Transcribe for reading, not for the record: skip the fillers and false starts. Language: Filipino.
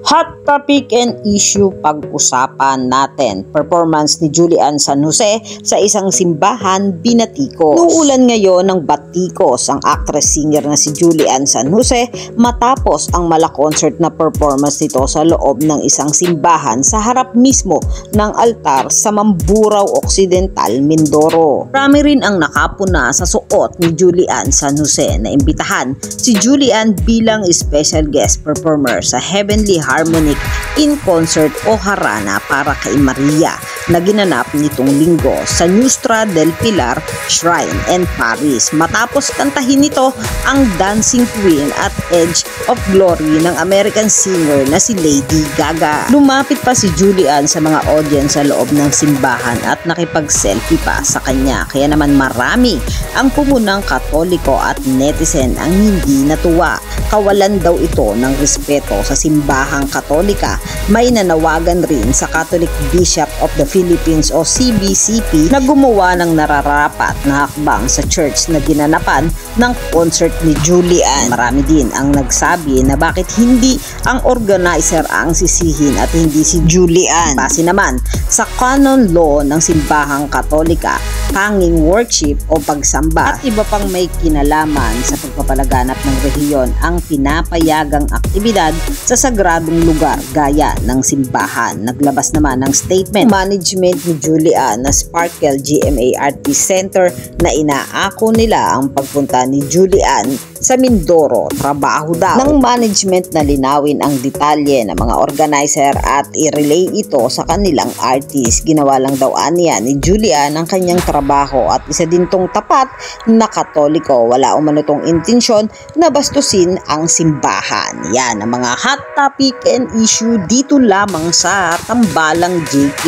Hot topic and issue pag-usapan natin. Performance ni Julian San Jose sa isang simbahan binatikos. Nuulan ngayon ng batikos ang actress-singer na si Julian San Jose matapos ang mala-concert na performance nito sa loob ng isang simbahan sa harap mismo ng altar sa Mamburao Occidental, Mindoro. Marami rin ang nakapuna sa suot ni Julian San Jose na imbitahan si Julian bilang special guest performer sa Heavenly Harmonic in Concert o Harana para kay Maria na ginanap nitong linggo sa Nuestra del Pilar Shrine and Paris. Matapos kantahin nito ang Dancing Queen at Edge of Glory ng American singer na si Lady Gaga. Lumapit pa si Julian sa mga audience sa loob ng simbahan at nakipag-selfie pa sa kanya. Kaya naman marami ang pumunang Katoliko at netizen ang hindi natuwa. Kawalan daw ito ng respeto sa simbahang Katolika. May nanawagan rin sa Catholic Bishop of the Philippines o CBCP na gumawa ng nararapat na hakbang sa church na ginanapan ng concert ni Julian. Marami din ang nagsabi na bakit hindi ang organizer ang sisihin at hindi si Julian. Base naman sa canon law ng simbahang Katolika, tanging worship o pagsamba at iba pang may kinalaman sa pagpapalaganap ng relihiyon ang pinapayagang aktibidad sa sagradong lugar gaya ng simbahan. Naglabas naman ng statement management ni Julian na Sparkle GMA Artist Center na inaako nila ang pagpunta ni Julian sa Mindoro. Trabaho daw ng management na linawin ang detalye ng mga organizer at i-relay ito sa kanilang artist. Ginawa lang daw aniya ni Julian ang kanyang trabaho at isa din tong tapat na Katoliko. Wala umano tong intensyon na bastusin ang simbahan. Yan ang mga hot topic and issue dito lamang sa Tambalang JK.